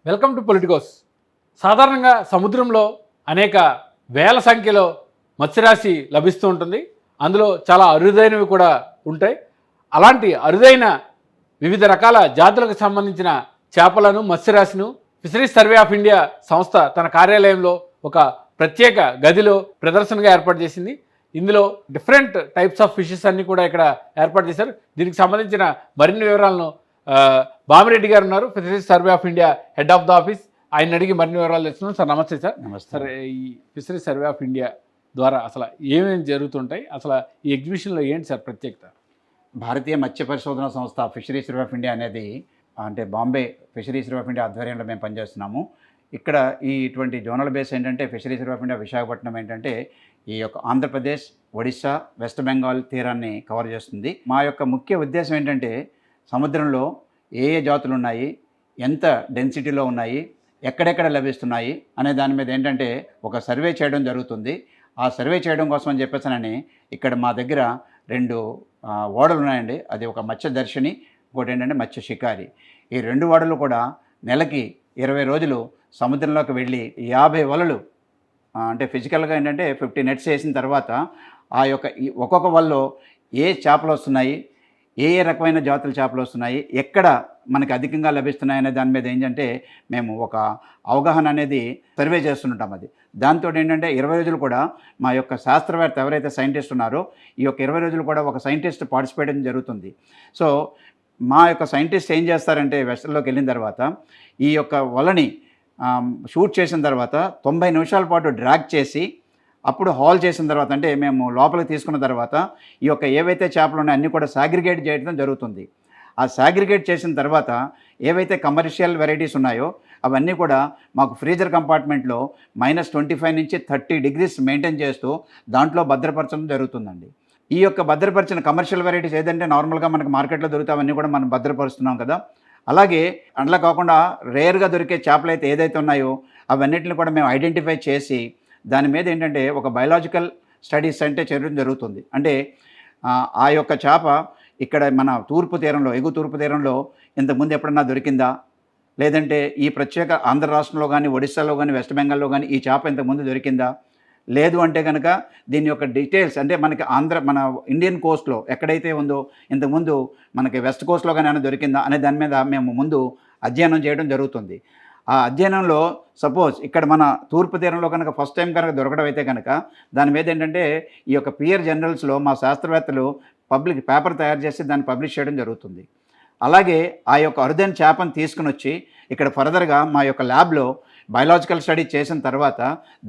Welcome to Politicos. సాధారణంగా సముద్రంలో అనేక వేల సంఖ్యలో మత్స్యరాశి లభిస్తూ ఉంటుంది. అందులో చాలా అరుదైనవి కూడా ఉంటాయి. అలాంటి అరుదైన వివిధ రకాల జాతులకు సంబంధించిన చేపలను, మత్స్యరాశిను ఫిషరీస్ సర్వే ఆఫ్ ఇండియా సంస్థ తన కార్యాలయంలో ఒక ప్రత్యేక గదిలో ప్రదర్శనగా ఏర్పాటు చేసింది. ఇందులో డిఫరెంట్ టైప్స్ ఆఫ్ ఫిషెస్ అన్ని కూడా ఇక్కడ ఏర్పాటు చేశారు. దీనికి సంబంధించిన మరిన్ని వివరాలను బామిరెడ్డి గారు ఉన్నారు, fisheries survey of India head of the office. ఆయన అడిగి మరిన్ని వివరాలు తెలుస్తున్నాం. సార్ నమస్తే. సార్ నమస్తే. సార్, ఈ ఫిషరీస్ సర్వే ఆఫ్ ఇండియా ద్వారా అసలు ఏమేమి జరుగుతుంటాయి, అసలు ఈ ఎగ్జిబిషన్లో ఏంటి సార్ ప్రత్యేకత? భారతీయ మత్స్య పరిశోధన సంస్థ ఫిషరీస్ సర్వే ఆఫ్ ఇండియా అనేది అంటే Bombay fisheries survey of India ఆధ్వర్యంలో మేము పనిచేస్తున్నాము. ఇక్కడ ఇటువంటి జోనల్ బేస్ ఏంటంటే fisheries survey of India Visakhapatnam ఏంటంటే ఈ యొక్క ఆంధ్రప్రదేశ్, ఒడిశా, వెస్ట్ బెంగాల్ తీరాన్ని కవర్ చేస్తుంది. మా యొక్క ముఖ్య ఉద్దేశం ఏంటంటే సముద్రంలో ఏ ఏ జాతులు ఉన్నాయి, ఎంత డెన్సిటీలో ఉన్నాయి, ఎక్కడెక్కడ లభిస్తున్నాయి అనే దాని మీద ఏంటంటే ఒక సర్వే చేయడం జరుగుతుంది. ఆ సర్వే చేయడం కోసం అని చెప్పేసానని ఇక్కడ మా దగ్గర 2 ఓడలు ఉన్నాయండి. అది ఒక మత్స్య దర్శిని, ఇంకోటి ఏంటంటే మత్స్య షికారి. ఈ 2 ఓడలు కూడా నెలకి 20 రోజులు సముద్రంలోకి వెళ్ళి 50 వలలు అంటే ఫిజికల్గా ఏంటంటే 50 నెట్స్ వేసిన తర్వాత ఆ యొక్క ఒక్కొక్క వలలో ఏ చేపలు వస్తున్నాయి, ఏ ఏ రకమైన జాతుల చేపలు వస్తున్నాయి, ఎక్కడ మనకి అధికంగా లభిస్తున్నాయి అనే దాని మీద ఏంటంటే మేము ఒక అవగాహన అనేది సర్వే చేస్తుంటాం. అది దాంతో ఏంటంటే 20 రోజులు కూడా మా యొక్క శాస్త్రవేత్త ఎవరైతే సైంటిస్ట్ ఉన్నారో ఈ యొక్క 20 రోజులు కూడా ఒక సైంటిస్ట్ పార్టిసిపేట్ జరుగుతుంది. సో మా యొక్క సైంటిస్ట్ ఏం చేస్తారంటే వెస్టర్లోకి వెళ్ళిన తర్వాత ఈ యొక్క వలని షూట్ చేసిన తర్వాత 90 నిమిషాల పాటు డ్రాగ్ చేసి అప్పుడు హాల్ చేసిన తర్వాత అంటే మేము లోపలికి తీసుకున్న తర్వాత ఈ యొక్క ఏవైతే చేపలు ఉన్నాయో అన్నీ కూడా సాగ్రిగేట్ చేయడం జరుగుతుంది. ఆ సాగ్రిగేట్ చేసిన తర్వాత ఏవైతే కమర్షియల్ వెరైటీస్ ఉన్నాయో అవన్నీ కూడా మాకు ఫ్రీజర్ కంపార్ట్మెంట్లో -25 నుంచి 30 డిగ్రీస్ మెయింటైన్ చేస్తూ దాంట్లో భద్రపరచడం జరుగుతుందండి. ఈ యొక్క భద్రపరిచిన కమర్షియల్ వెరైటీస్ ఏదంటే నార్మల్గా మనకు మార్కెట్లో దొరుకుతాయి అవన్నీ కూడా మనం భద్రపరుస్తున్నాం కదా. అలాగే అందులో కాకుండా రేర్గా దొరికే చేపలు అయితే ఏదైతే ఉన్నాయో అవన్నిటిని కూడా మేము ఐడెంటిఫై చేసి దాని మీద ఏంటంటే ఒక బయలాజికల్ స్టడీస్ అంటే చేయడం జరుగుతుంది. అంటే ఆ యొక్క చేప ఇక్కడ మన తూర్పు తీరంలో, ఎగువ తూర్పు తీరంలో ఇంతకుముందు ఎప్పుడన్నా దొరికిందా, లేదంటే ఈ ప్రత్యేక ఆంధ్ర రాష్ట్రంలో కానీ, ఒడిశాలో కానీ, వెస్ట్ బెంగాల్లో కానీ ఈ చేప ఇంతకుముందు దొరికిందా, లేదు అంటే కనుక దీని యొక్క డీటెయిల్స్ అంటే మనకి మన ఇండియన్ కోస్ట్లో ఎక్కడైతే ఉందో ఇంతకుముందు మనకి వెస్ట్ కోస్ట్లో కానీ ఏమైనా దొరికిందా అనే దాని మీద మేము ముందు అధ్యయనం చేయడం జరుగుతుంది. ఆ అధ్యయనంలో సపోజ్ ఇక్కడ మన తూర్పు తీరంలో కనుక ఫస్ట్ టైం కనుక దొరకడం అయితే కనుక దాని మీద ఏంటంటే ఈ యొక్క పియర్ జర్నల్స్లో మా శాస్త్రవేత్తలు పబ్లిక్ పేపర్ తయారు చేసి దాన్ని పబ్లిష్ చేయడం జరుగుతుంది. అలాగే ఆ యొక్క అరుదైన చేపను తీసుకుని వచ్చి ఇక్కడ ఫర్దర్గా మా యొక్క ల్యాబ్లో బయలాజికల్ స్టడీ చేసిన తర్వాత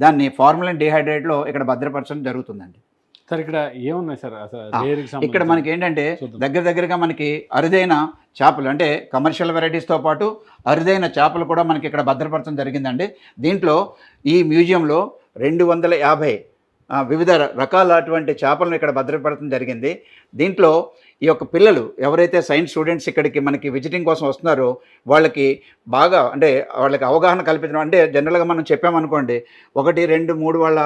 దాన్ని ఫార్మలిన్ డిహైడ్రేట్లో ఇక్కడ భద్రపరచడం జరుగుతుందండి. సార్ ఇక్కడ ఏమున్నాయి సార్ అసలు? ఇక్కడ మనకి ఏంటంటే దగ్గరగా మనకి అరుదైన చేపలు అంటే కమర్షియల్ వెరైటీస్తో పాటు అరుదైన చేపలు కూడా మనకి ఇక్కడ భద్రపరచడం జరిగిందండి. దీంట్లో ఈ మ్యూజియంలో 250 వివిధ రకాల అటువంటి చేపలను ఇక్కడ భద్రపరచడం జరిగింది. దీంట్లో ఈ యొక్క పిల్లలు ఎవరైతే సైన్స్ స్టూడెంట్స్ ఇక్కడికి మనకి విజిటింగ్ కోసం వస్తున్నారో వాళ్ళకి బాగా అంటే వాళ్ళకి అవగాహన కల్పించడం అంటే జనరల్గా మనం చెప్పామనుకోండి 1, 2, 3 వాళ్ళ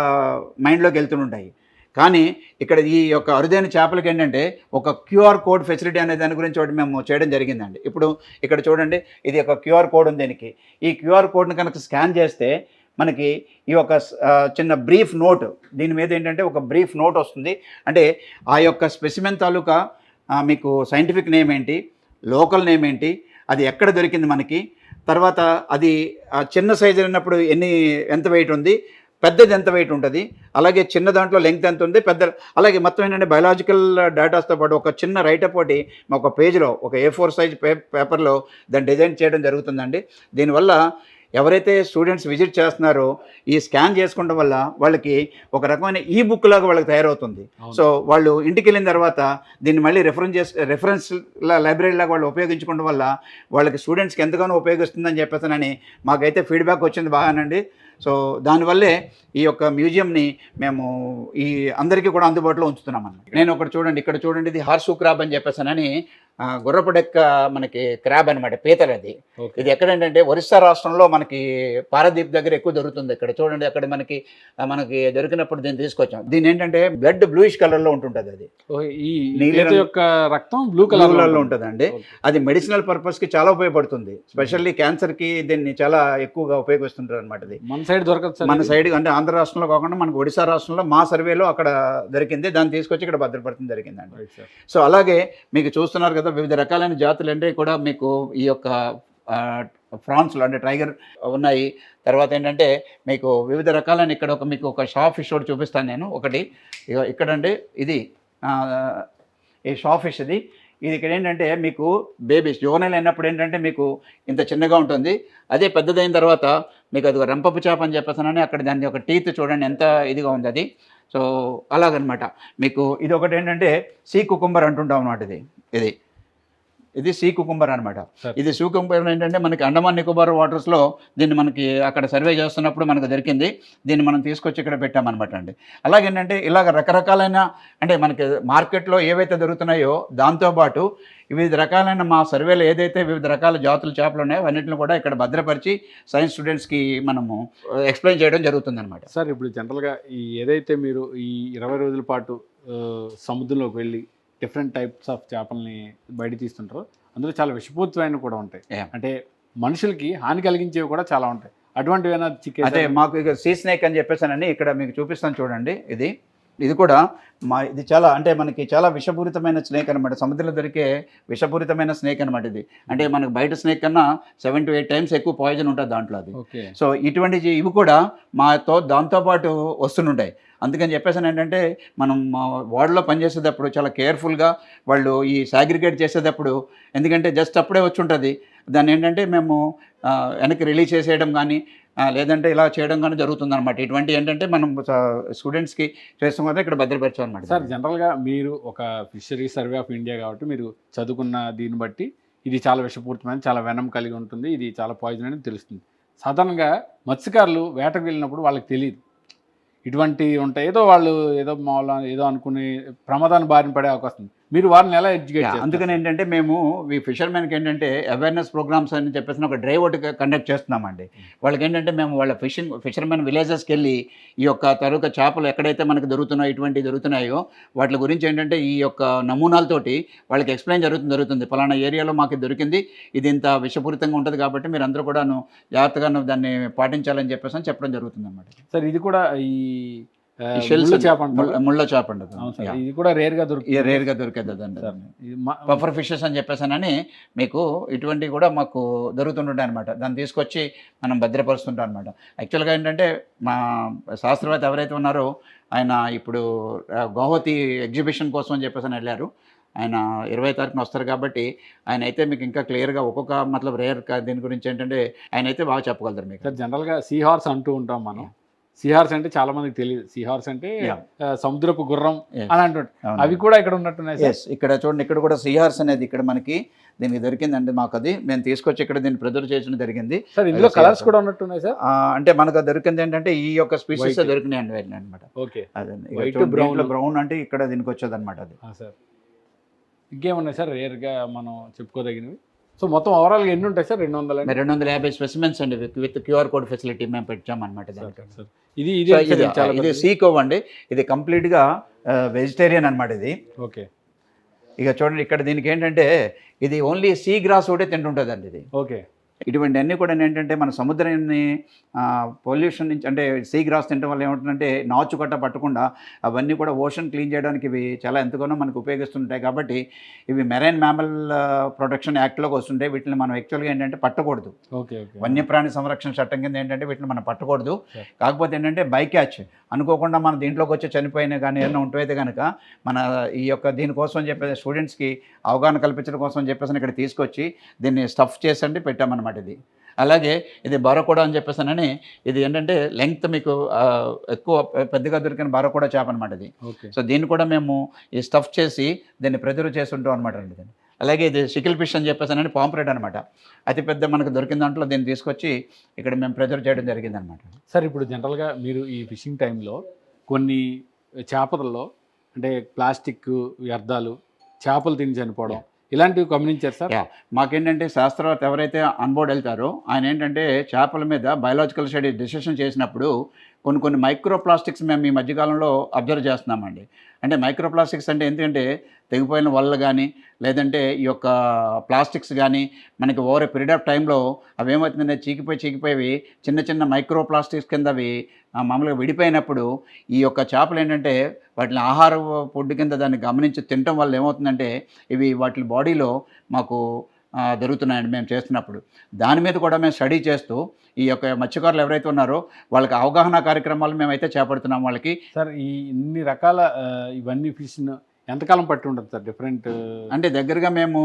మైండ్లోకి వెళ్తుంటాయి. కానీ ఇక్కడ ఈ యొక్క అరుదైన చేపలకి ఏంటంటే ఒక QR కోడ్ ఫెసిలిటీ అనే దాని గురించి ఒకటి మేము చేయడం జరిగిందండి. ఇప్పుడు ఇక్కడ చూడండి, ఇది ఒక QR కోడ్ ఉంది. దీనికి ఈ QR కోడ్ని కనుక స్కాన్ చేస్తే మనకి ఈ యొక్క చిన్న బ్రీఫ్ నోట్, దీని మీద ఏంటంటే ఒక బ్రీఫ్ నోట్ వస్తుంది. అంటే ఆ యొక్క స్పెసిమెన్ తాలూకా మీకు సైంటిఫిక్ నేమ్ ఏంటి, లోకల్ నేమ్ ఏంటి, అది ఎక్కడ దొరికింది మనకి, తర్వాత అది చిన్న సైజు ఉన్నప్పుడు ఎంత వెయిట్ ఉంది, పెద్దది ఎంత వెయిట్ ఉంటుంది, అలాగే చిన్న దాంట్లో లెంగ్త్ ఎంత ఉంది, పెద్ద అలాగే మొత్తం ఏంటంటే బయలాజికల్ డేటాస్తో పాటు ఒక చిన్న రైటప్ ఒకటి ఒక పేజ్లో ఒక A4 సైజ్ పేపర్లో దాన్ని డిజైన్ చేయడం జరుగుతుందండి. దీనివల్ల ఎవరైతే స్టూడెంట్స్ విజిట్ చేస్తున్నారో ఈ స్కాన్ చేసుకోవడం వల్ల వాళ్ళకి ఒక రకమైన బుక్ లాగా వాళ్ళకి తయారవుతుంది. సో వాళ్ళు ఇంటికి వెళ్ళిన తర్వాత దీన్ని మళ్ళీ రెఫరెన్స్ లైబ్రరీ లాగా వాళ్ళు ఉపయోగించుకోవడం వల్ల వాళ్ళకి స్టూడెంట్స్కి ఎంతగానో ఉపయోగిస్తుందని చెప్పేసానని మాకైతే ఫీడ్బ్యాక్ వచ్చింది బాగానండి. సో దానివల్లే ఈ యొక్క మ్యూజియంని మేము ఈ అందరికీ కూడా అందుబాటులో ఉంచుతున్నామన్నమాట. నేను ఒకటి చూడండి, ఇక్కడ చూడండి, ఇది హార్సు క్రాబ్ అని చెప్పేసానని గుర్రపు డెక్క మనకి క్రాబ్ అనమాట, పీతలు అది. ఓకే. ఇది ఎక్కడంటే ఒరిస్సా రాష్ట్రంలో మనకి పారదీప్ దగ్గర ఎక్కువ దొరుకుతుంది. ఇక్కడ చూడండి, అక్కడ మనకి దొరికినప్పుడు దీన్ని తీసుకొచ్చాం. దీని ఏంటంటే బ్లడ్ బ్లూయిష్ కలర్లో ఉంటుంటుంది అది. ఓ, ఈ నీలి పీత రంగు- యొక్క రక్తం బ్లూ కలర్ కలర్లో ఉంటుందండి. అది మెడిసినల్ పర్పస్కి చాలా ఉపయోగపడుతుంది. స్పెషల్లీ క్యాన్సర్కి దీన్ని చాలా ఎక్కువగా ఉపయోగిస్తుంటారు అనమాట. ఇది మన సైడ్ దొరకదు సార్. మన సైడ్ అంటే ఆంధ్ర రాష్ట్రంలో కాకుండా మనకు ఒడిశా రాష్ట్రంలో మా సర్వేలో అక్కడ దొరికింది. దాన్ని తీసుకొచ్చి ఇక్కడ భద్రపడడం జరిగిందండి. Right sir. సో అలాగే మీకు చూస్తున్నారు కదా, వివిధ రకాలైన జాతులు అంటే కూడా మీకు ఈ యొక్క ఫ్రాన్స్లో అంటే టైగర్ ఉన్నాయి. తర్వాత ఏంటంటే మీకు వివిధ రకాలైన ఇక్కడ మీకు ఒక షా ఫిష్ ఒకటి చూపిస్తాను నేను. ఒకటి ఇక్కడంటే ఇది ఈ షా ఫిష్ ఇది ఇక్కడ ఏంటంటే మీకు బేబీస్ జోనల్ అయినప్పుడు ఏంటంటే మీకు ఇంత చిన్నగా ఉంటుంది. అదే పెద్దదైన తర్వాత మీకు అది రంపపు చేప అని చెప్పేసానని అక్కడ దాని యొక్క టీత్ చూడండి ఎంత ఇదిగా ఉంది అది. సో అలాగనమాట. మీకు ఇది ఒకటి ఏంటంటే సీ కుకుంబర్ అంటుంటాం అన్నమాట. ఇది సీ కుకుంబర్ అనమాట. ఇది సీ కుకుంబర్ ఏంటంటే మనకి అండమాన్ నికోబార్ వాటర్స్లో దీన్ని మనకి అక్కడ సర్వే చేస్తున్నప్పుడు మనకు దొరికింది. దీన్ని మనం తీసుకొచ్చి ఇక్కడ పెట్టామన్నమాట అండి. అలాగేంటంటే ఇలాగ రకరకాలైన అంటే మనకి మార్కెట్లో ఏవైతే దొరుకుతున్నాయో దాంతోపాటు వివిధ రకాలైన మా సర్వేలో ఏదైతే వివిధ రకాల జాతుల చేపలు ఉన్నాయో అన్నింటిని కూడా ఇక్కడ భద్రపరిచి సైన్స్ స్టూడెంట్స్కి మనము ఎక్స్ప్లెయిన్ చేయడం జరుగుతుందన్నమాట. సార్ ఇప్పుడు జనరల్గా ఈ ఏదైతే మీరు ఈ 20 రోజుల పాటు సముద్రంలోకి వెళ్ళి డిఫరెంట్ టైప్స్ ఆఫ్ చేపల్ని బయట తీస్తుంటారు, అందులో చాలా విషపూరితమైనవి కూడా ఉంటాయి. అంటే మనుషులకి హాని కలిగించేవి కూడా చాలా ఉంటాయి. అటువంటివి ఏమైనా చిక్కే? అదే మాకు ఇక సీ స్నేక్ అని చెప్పేసానని ఇక్కడ మీకు చూపిస్తాను చూడండి. ఇది కూడా ఇది చాలా అంటే మనకి చాలా విషపూరితమైన స్నేక్ అనమాట. సముద్రంలో దొరికే విషపూరితమైన స్నేక్ అనమాట ఇది. అంటే మనకు బయట స్నేక్ కన్నా 7 to 8 times ఎక్కువ పాయిజన్ ఉంటుంది దాంట్లో అది. సో ఇటువంటి ఇవి కూడా దాంతోపాటు వస్తుంటాయి. అందుకని చెప్పేసాను ఏంటంటే మనం వార్డులో పనిచేసేటప్పుడు చాలా కేర్ఫుల్గా వాళ్ళు ఈ సాగ్రిగేట్ చేసేటప్పుడు, ఎందుకంటే జస్ట్ అప్పుడే వచ్చి ఉంటుంది దాన్ని ఏంటంటే మేము వెనక్కి రిలీజ్ చేసేయడం కానీ లేదంటే ఇలా చేయడం కానీ జరుగుతుంది అనమాట. ఇటువంటి ఏంటంటే మనం స్టూడెంట్స్కి చేస్తాం కదా ఇక్కడ భద్రపరచాం అనమాట. సార్ జనరల్గా మీరు ఒక ఫిషరీ సర్వే ఆఫ్ ఇండియా కాబట్టి మీరు చదువుకున్న దీన్ని బట్టి ఇది చాలా విషపూరితమైన చాలా వెనం కలిగి ఉంటుంది, ఇది చాలా పాయిజన్ అని తెలుస్తుంది. సాధారణంగా మత్స్యకారులు వేటకు వెళ్ళినప్పుడు వాళ్ళకి తెలియదు ఇటువంటి ఉంటాయి, ఏదో మామూలు ఏదో అనుకుని ప్రమాదాన్ని బారిన పడే అవకాశం ఉంది. మీరు వారిని ఎలా ఎడ్యుకేట్ చేస్తారు? అందుకని ఏంటంటే మేము ఈ ఫిషర్మెన్కి ఏంటంటే అవేర్నెస్ ప్రోగ్రామ్స్ అని చెప్పేసి ఒక డ్రైవ్ ఒకటి కండక్ట్ చేస్తున్నామండి. వాళ్ళకి ఏంటంటే మేము వాళ్ళ ఫిషర్మెన్ విలేజెస్కి వెళ్ళి ఈ యొక్క తరుక చేపలు ఎక్కడైతే మనకు దొరుకుతున్నాయో ఇటువంటివి దొరుకుతున్నాయో వాటి గురించి ఏంటంటే ఈ యొక్క నమూనాలతోటి వాళ్ళకి ఎక్స్ప్లెయిన్ జరుగుతుంది. పలానా ఏరియాలో మాకు దొరికింది, ఇది ఇంత విషపూరితంగా ఉంటుంది కాబట్టి మీరు అందరూ కూడా జాగ్రత్తగా దాన్ని పాటించాలని చెప్పేసి చెప్పడం జరుగుతుంది అన్నమాట. సార్ ఇది కూడా ఈ ముళ్ళ చేప ఉండదు, ఇది కూడా రేర్గా దొరికేది పఫర్ ఫిషెస్ అని చెప్పేసానని మీకు ఇటువంటివి కూడా మాకు దొరుకుతుంటాయి అనమాట. దాన్ని తీసుకొచ్చి మనం భద్రపరుస్తుంటాం అనమాట. యాక్చువల్గా ఏంటంటే మా శాస్త్రవేత్త ఎవరైతే ఉన్నారో ఆయన ఇప్పుడు గౌహతి ఎగ్జిబిషన్ కోసం అని చెప్పేసి వెళ్ళారు. ఆయన 20వ తారీఖున వస్తారు కాబట్టి ఆయన అయితే మీకు ఇంకా క్లియర్గా ఒక్కొక్క మతలబ్ రేర్ దీని గురించి ఏంటంటే ఆయన అయితే బాగా చెప్పగలుగుతారు మీకు. సార్ జనరల్గా సీ హార్స్ అంటూ ఉంటాం మనం. సీ హార్స్ అంటే చాలా మందికి తెలియదు. సీ హార్స్ అంటే సముద్రపు గుర్రం అని అంటుంటారు. అవి కూడా ఇక్కడ ఉన్నట్టున్నాయి. ఇక్కడ చూడండి, ఇక్కడ కూడా సీ హార్స్ అనేది ఇక్కడ మనకి దీనికి దొరికిందండి. మాకు అది మేము తీసుకొచ్చి ఇక్కడ దీన్ని ప్రిజర్వ్ చేయడం జరిగింది. సార్ ఇందులో కలర్స్ కూడా ఉన్నట్టున్నాయి సార్. అంటే మనకు దొరికింది ఏంటంటే ఈ యొక్క స్పీసీస్ దొరికినాయి అనమాట. ఓకే, అదే బ్రౌన్ అంటే ఇక్కడ దీనికి వచ్చేది అనమాట అది. సార్ ఇంకేమున్నాయి సార్ రేర్గా మనం చెప్పుకోదగినవి? సో మొత్తం ఓవరాల్గా ఎన్ని ఉంటాయి సార్? 250 స్పెసిమెన్స్ అండి విత్ QR కోడ్ ఫెసిలిటీ మేము పెట్టామన్నమాట. ఇది సీకోవ్ అండి. ఇది కంప్లీట్గా వెజిటేరియన్ అనమాట ఇది. ఓకే, ఇక చూడండి ఇక్కడ దీనికి ఏంటంటే ఇది ఓన్లీ సీ గ్రాస్ ఒకటే తింటుంటుంది అండి ఇది. ఓకే, ఇటువంటి అన్నీ కూడా ఏంటంటే మన సముద్రాన్ని పొల్యూషన్ నుంచి అంటే సీ గ్రాస్ తినడం వల్ల ఏమంటుందంటే నాచు కట్ట పట్టకుండా అవన్నీ కూడా ఓషన్ క్లీన్ చేయడానికి ఇవి చాలా ఎంతగానో మనకు ఉపయోగిస్తుంటాయి. కాబట్టి ఇవి మెరైన్ మ్యామల్ ప్రొటెక్షన్ యాక్ట్లోకి వస్తుంటాయి. వీటిని మనం యాక్చువల్గా ఏంటంటే పట్టకూడదు. వన్యప్రాణి సంరక్షణ చట్టం కింద ఏంటంటే వీటిని మనం పట్టకూడదు. కాకపోతే ఏంటంటే బై క్యాచ్ అనుకోకుండా మన దీంట్లోకి వచ్చి చనిపోయినా కానీ ఏమైనా ఉంటైతే కనుక మన ఈ యొక్క దీనికోసం అని చెప్పేసి స్టూడెంట్స్కి అవగాహన కల్పించడం కోసం అని చెప్పేసి ఇక్కడ తీసుకొచ్చి దీన్ని స్టఫ్ చేసండి పెట్టామన్నమాట ఇది. అలాగే ఇది బారకోడా అని చెప్పేసానని ఇది ఏంటంటే లెంగ్త్ మీకు ఎక్కువ పెద్దగా దొరికిన బారకోడా చేప అనమాట ఇది. సో దీన్ని కూడా మేము ఈ స్టఫ్ చేసి దీన్ని ప్రిజర్వ్ చేస్తుంటాం అనమాట అండి దీన్ని. అలాగే ఇది షికిల్ ఫిష్ అని చెప్పేసానని పాంప్లెట్ అనమాట. అతిపెద్ద మనకు దొరికిన దాంట్లో దీన్ని తీసుకొచ్చి ఇక్కడ మేము ప్రిజర్వ్ చేయడం జరిగింది అనమాట. సార్ ఇప్పుడు జనరల్గా మీరు ఈ ఫిషింగ్ టైంలో కొన్ని చేపలలో అంటే ప్లాస్టిక్ వ్యర్థాలు చేపలు తిని చనిపోవడం ఇలాంటివి గమనించారు సార్? మాకేంటంటే శాస్త్రవేత్త ఎవరైతే అన్బోర్డ్ వెళ్తారో ఆయన ఏంటంటే చేపల మీద బయలాజికల్ స్టడీ డిసిషన్ చేసినప్పుడు కొన్ని మైక్రో ప్లాస్టిక్స్ మేము ఈ మధ్యకాలంలో అబ్జర్వ్ చేస్తున్నామండి. అంటే మైక్రో ప్లాస్టిక్స్ అంటే ఎందుకంటే తెగిపోయిన వల్ల కానీ లేదంటే ఈ యొక్క ప్లాస్టిక్స్ కానీ మనకి ఓవర్ ఏ పీరియడ్ ఆఫ్ టైంలో అవి ఏమవుతుందంటే చీకిపోయి చిన్న చిన్న మైక్రో ప్లాస్టిక్స్ కింద అవి మామూలుగా విడిపోయినప్పుడు ఈ యొక్క చేపలు ఏంటంటే వాటిని ఆహార ఫుడ్ కింద దాన్ని గమనించి తినటం వల్ల ఏమవుతుందంటే ఇవి వాటి బాడీలో మాకు దొరుకుతున్నాయండి మేము చేస్తున్నప్పుడు. దాని మీద కూడా మేము స్టడీ చేస్తూ ఈ యొక్క మత్స్యకారులు ఎవరైతే ఉన్నారో వాళ్ళకి అవగాహన కార్యక్రమాలు మేమైతే చేపడుతున్నాం వాళ్ళకి. సార్ ఈ ఇన్ని రకాల ఇవన్నీ ఫిష్ను ఎంతకాలం పట్టి ఉంటుంది సార్? డిఫరెంట్ అంటే దగ్గరగా మేము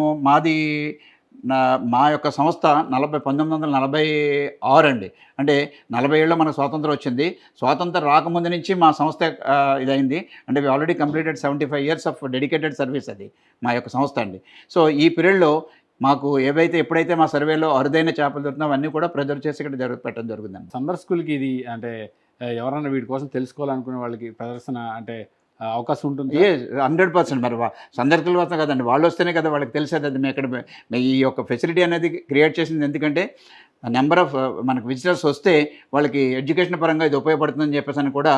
మా యొక్క సంస్థ 1946 అండి. అంటే 40 ఏళ్ళలో మనకు స్వాతంత్రం వచ్చింది. స్వాతంత్రం రాకముందు నుంచి మా సంస్థ ఇదైంది. అంటే we already completed 75 years of dedicated service అది మా యొక్క సంస్థ అండి. సో ఈ పీరియడ్లో మాకు ఎప్పుడైతే మా సర్వేలో అరుదైన చేపలు దొరుకుతున్నాయో అవన్నీ కూడా ప్రిజర్వ్ చేసి ఇక్కడ పెట్టడం జరుగుతుందండి. సందర్శకులకి ఇది అంటే ఎవరైనా వీటి కోసం తెలుసుకోవాలనుకునే వాళ్ళకి ప్రదర్శన అంటే అవకాశం ఉంటుంది? 100% మరి సందర్శకుల వస్తే కదండి, వాళ్ళు వస్తేనే కదా వాళ్ళకి తెలిసేది. అది మేము ఇక్కడ ఈ యొక్క ఫెసిలిటీ అనేది క్రియేట్ చేసింది ఎందుకంటే నెంబర్ ఆఫ్ మనకు విజిటర్స్ వస్తే వాళ్ళకి ఎడ్యుకేషన్ పరంగా ఇది ఉపయోగపడుతుందని చెప్పేసి అని కూడా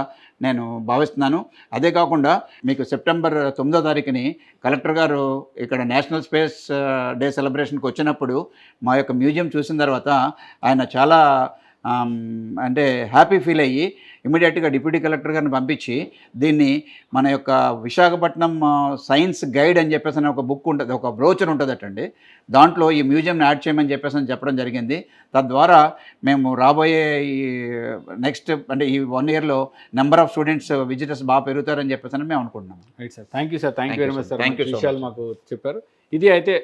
నేను భావిస్తున్నాను. అదే కాకుండా మీకు సెప్టెంబర్ 9వ తారీఖుని కలెక్టర్ గారు ఇక్కడ నేషనల్ స్పేస్ డే సెలబ్రేషన్కి వచ్చినప్పుడు మా యొక్క మ్యూజియం చూసిన తర్వాత ఆయన చాలా అంటే హ్యాపీ ఫీల్ అయ్యి ఇమీడియట్గా డిప్యూటీ కలెక్టర్ గారిని పంపించి దీన్ని మన యొక్క విశాఖపట్నం సైన్స్ గైడ్ అని చెప్పేసి అని ఒక బుక్ ఉంటుంది, ఒక బ్రోచర్ ఉంటుందటండి. దాంట్లో ఈ మ్యూజియంని యాడ్ చేయమని చెప్పేసి అని చెప్పడం జరిగింది. తద్వారా మేము రాబోయే ఈ నెక్స్ట్ అంటే ఈ 1 yearలో నెంబర్ ఆఫ్ స్టూడెంట్స్ విజిటర్స్ బాగా పెరుగుతారని చెప్పేసి అని మేము అనుకుంటున్నాం. Right sir, thank you sir, thank you very much sir. Thank you విషయాలు మాకు చెప్పారు. ఇది అయితే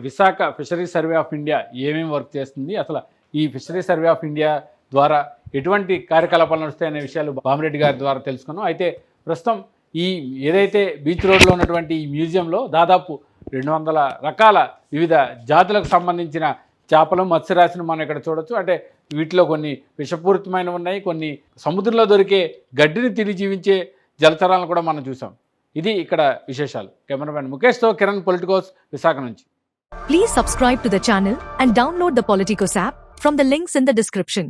Visakha fisheries survey of India ఏమేమి వర్క్ చేస్తుంది, అసలు ఈ ఫిషరీస్ సర్వే ఆఫ్ ఇండియా ద్వారా ఎటువంటి కార్యకలాపాలు నడుస్తాయి అనే విషయాలు బామిరెడ్డి గారి ద్వారా తెలుసుకున్నాం. అయితే ప్రస్తుతం ఈ ఏదైతే బీచ్ రోడ్లో ఉన్నటువంటి ఈ మ్యూజియంలో దాదాపు 200 రకాల వివిధ జాతులకు సంబంధించిన చేపలు మత్స్యరాశిని మనం ఇక్కడ చూడొచ్చు. అంటే వీటిలో కొన్ని విషపూరితమైనవి ఉన్నాయి, కొన్ని సముద్రంలో దొరికే గడ్డిని తిని జీవించే జలచరాలను కూడా మనం చూసాం. ఇది ఇక్కడ విశేషాలు. కెమెరామెన్ ముఖేష్తో కిరణ్, పొలిటికోస్, విశాఖ నుంచి. Please subscribe to the channel and download the Politicos app from the links in the description.